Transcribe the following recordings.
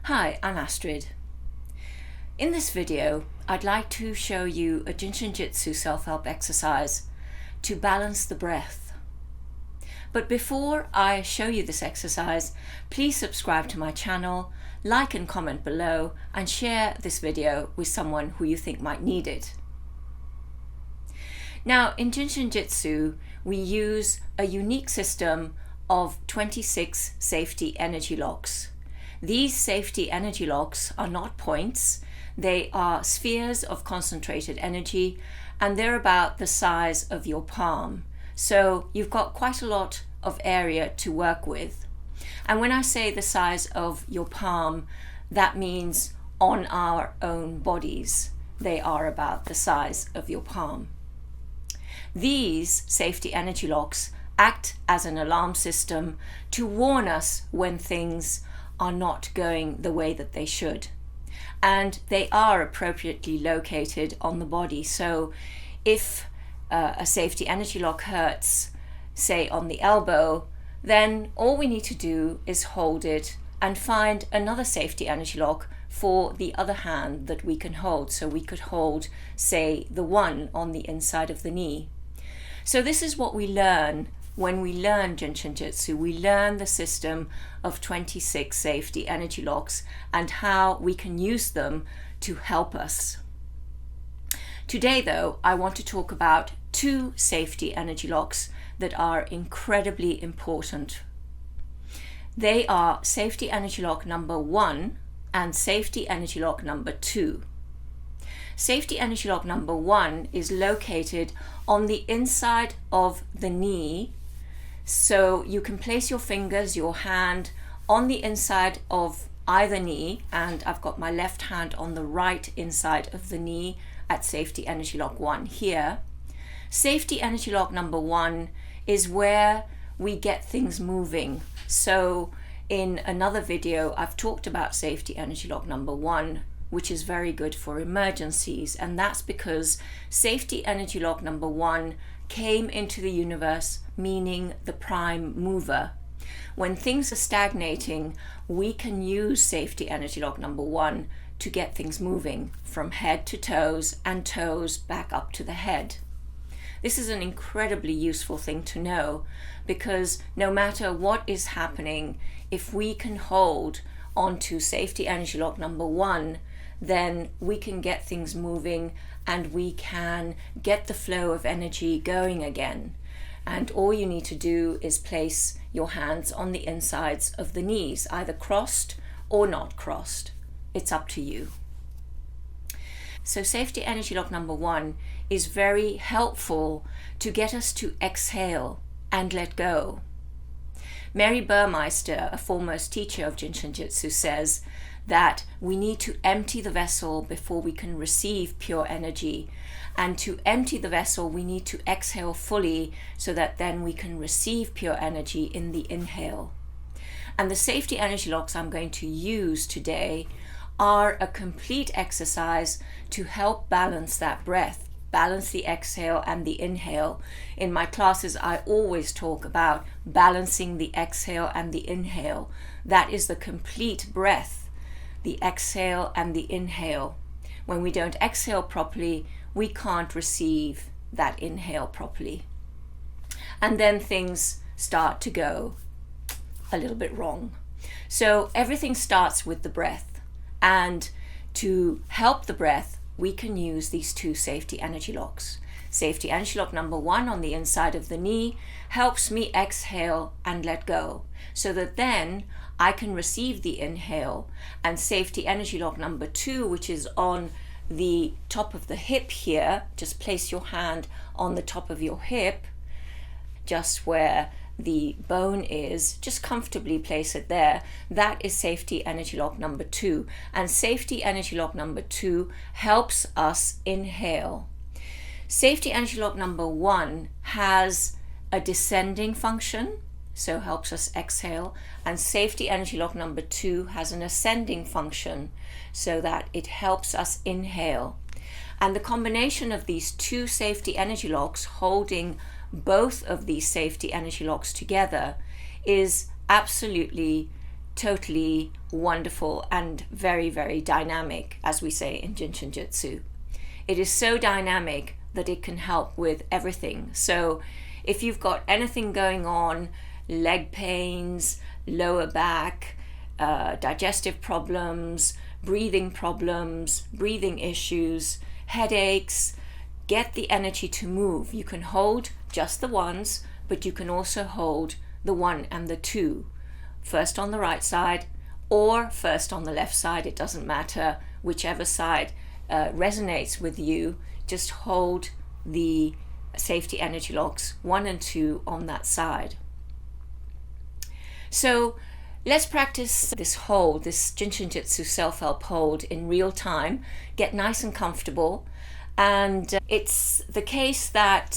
Hi, I'm Astrid. In this video, I'd like to show you a Jin Shin Jyutsu self-help exercise to balance the breath. But before I show you this exercise, please subscribe to my channel, like and comment below, and share this video with someone who you think might need it. Now, in Jin Shin Jyutsu, we use a unique system of 26 safety energy locks. These safety energy locks are not points, they are spheres of concentrated energy, and they're about the size of your palm. So you've got quite a lot of area to work with. And when I say the size of your palm, that means on our own bodies. They are about the size of your palm. These safety energy locks act as an alarm system to warn us when things are not going the way that they should. And they are appropriately located on the body. So if a safety energy lock hurts, say on the elbow, then all we need to do is hold it and find another safety energy lock for the other hand that we can hold. So we could hold, say, the one on the inside of the knee. So this is what we learn when we learn Jin Shin Jyutsu. We learn the system of 26 safety energy locks and how we can use them to help us. Today, though, I want to talk about two safety energy locks that are incredibly important. They are safety energy lock number 1 and safety energy lock number 2. Safety energy lock number 1 is located on the inside of the knee. So you can place your fingers, your hand on the inside of either knee, and I've got my left hand on the right inside of the knee at safety energy lock 1 here. Safety energy lock number 1 is where we get things moving. So in another video, I've talked about safety energy lock number 1, which is very good for emergencies, and that's because safety energy lock number 1 came into the universe meaning the prime mover. When things are stagnating, we can use safety energy lock number 1 to get things moving from head to toes and toes back up to the head. This is an incredibly useful thing to know, because no matter what is happening, if we can hold onto safety energy lock number 1, then we can get things moving and we can get the flow of energy going again. And all you need to do is place your hands on the insides of the knees, either crossed or not crossed. It's up to you. So safety energy lock number 1 is very helpful to get us to exhale and let go. Mary Burmeister, a foremost teacher of Jin Shin Jyutsu, says that we need to empty the vessel before we can receive pure energy. And to empty the vessel, we need to exhale fully so that then we can receive pure energy in the inhale. And the safety energy locks I'm going to use today are a complete exercise to help balance that breath, balance the exhale and the inhale. In my classes, I always talk about balancing the exhale and the inhale. That is the complete breath, the exhale and the inhale. When we don't exhale properly, we can't receive that inhale properly. And then things start to go a little bit wrong. So everything starts with the breath. And to help the breath, we can use these two safety energy locks. Safety energy lock number 1 on the inside of the knee helps me exhale and let go, so that then I can receive the inhale. And safety energy lock number 2, which is on the top of the hip here, just place your hand on the top of your hip, just where the bone is, just comfortably place it there. That is safety energy lock number 2. And safety energy lock number 2 helps us inhale. Safety energy lock number 1 has a descending function, so helps us exhale, and safety energy lock number 2 has an ascending function, so that it helps us inhale. And the combination of these two safety energy locks, holding both of these safety energy locks together, is absolutely totally wonderful and very, very dynamic, as we say in Jin Shin Jyutsu. It is so dynamic that it can help with everything. So if you've got anything going on, leg pains, lower back, digestive problems, breathing issues, headaches, get the energy to move. You can hold just the ones, but you can also hold the 1 and the 2. First on the right side or first on the left side, it doesn't matter, whichever side resonates with you. Just hold the safety energy locks 1 and 2 on that side. So let's practice this hold, this Jin Shin Jyutsu self-help hold in real time. Get nice and comfortable. And it's the case that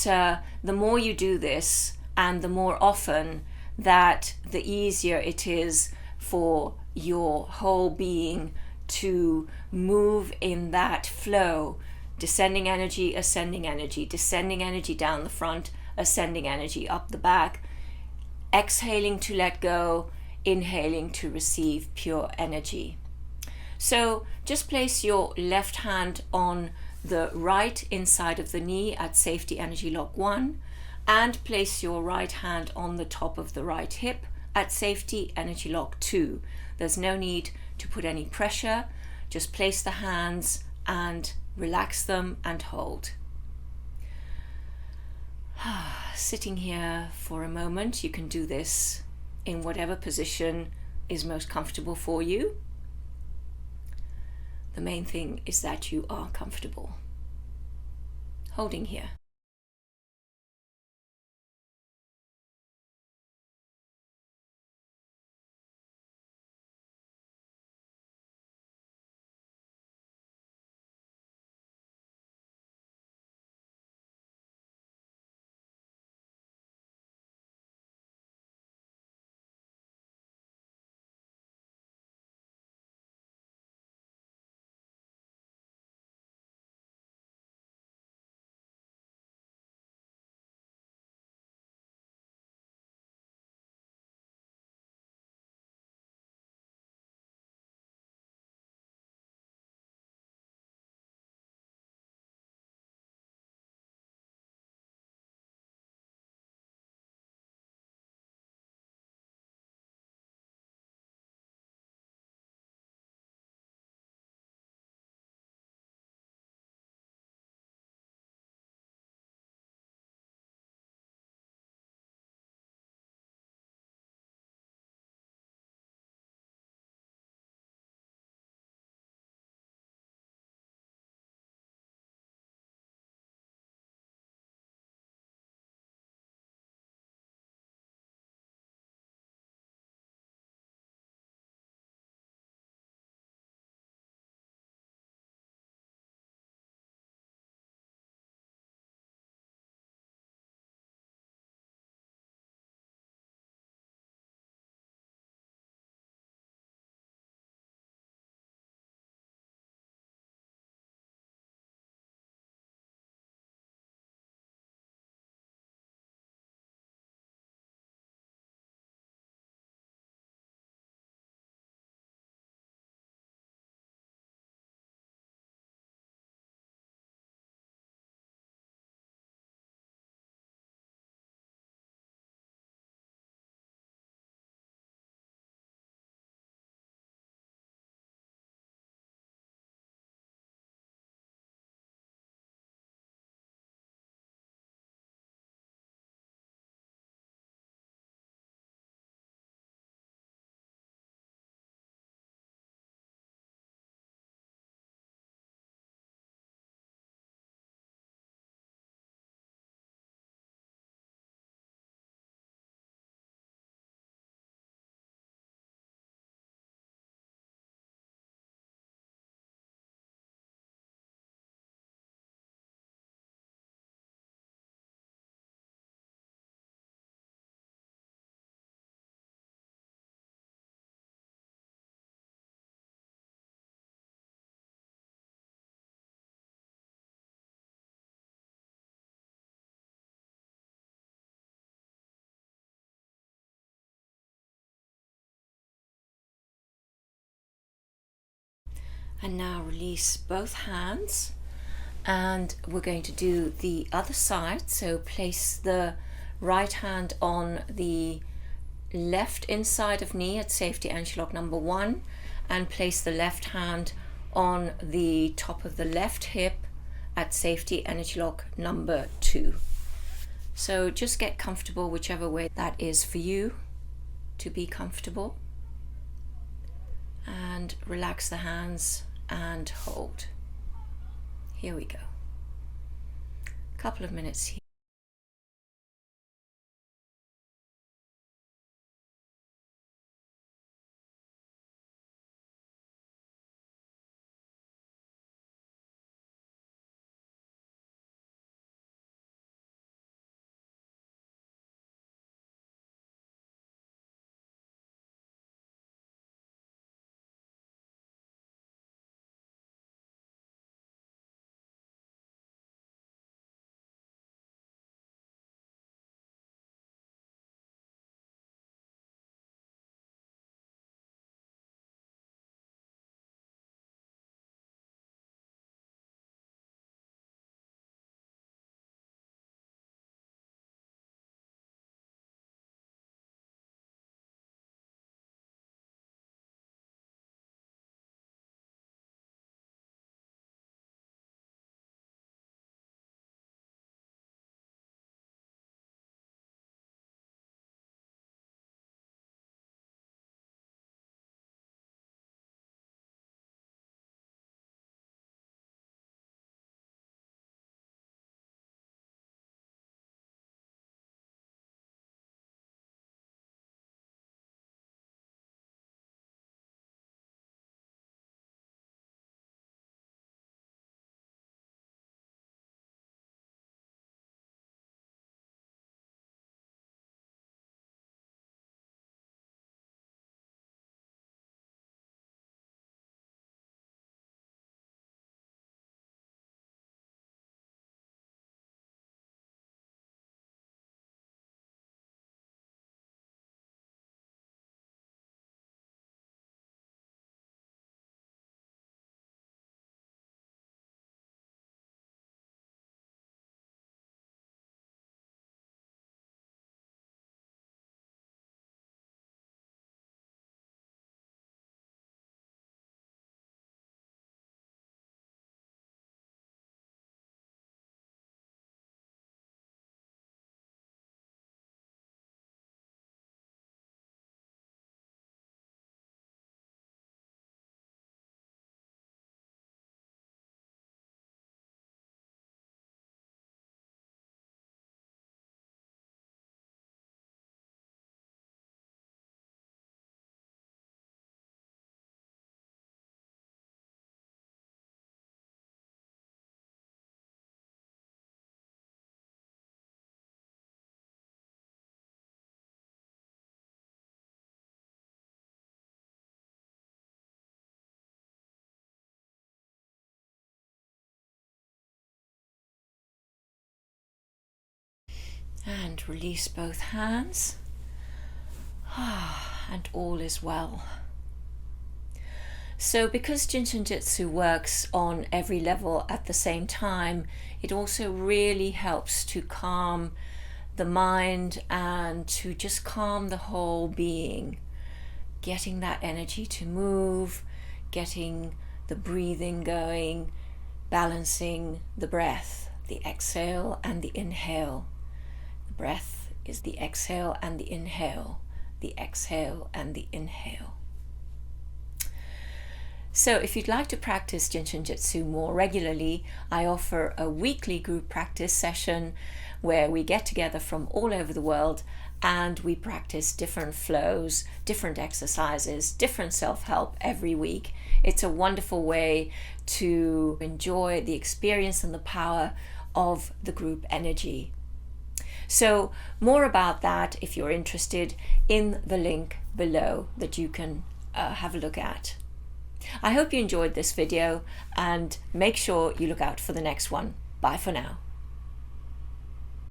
the more you do this and the more often, that the easier it is for your whole being to move in that flow. Descending energy, ascending energy, descending energy down the front, ascending energy up the back, exhaling to let go, inhaling to receive pure energy. So just place your left hand on the right inside of the knee at safety energy lock 1, and place your right hand on the top of the right hip at safety energy lock 2. There's no need to put any pressure. Just place the hands and relax them and hold. Sitting here for a moment, you can do this in whatever position is most comfortable for you. The main thing is that you are comfortable. Holding here. And now release both hands, and we're going to do the other side. So place the right hand on the left inside of knee at safety energy lock number 1, and place the left hand on the top of the left hip at safety energy lock number 2. So just get comfortable whichever way that is for you to be comfortable, and relax the hands and hold. Here we go. A couple of minutes here. And release both hands. And all is well. So because Jin Shin Jyutsu works on every level at the same time, it also really helps to calm the mind and to just calm the whole being. Getting that energy to move, getting the breathing going, balancing the breath, the exhale and the inhale. The breath is the exhale and the inhale, the exhale and the inhale. So if you'd like to practice Jin Shin Jyutsu more regularly, I offer a weekly group practice session where we get together from all over the world and we practice different flows, different exercises, different self-help every week. It's a wonderful way to enjoy the experience and the power of the group energy. So more about that, if you're interested, in the link below that you can have a look at. I hope you enjoyed this video and make sure you look out for the next one. Bye for now.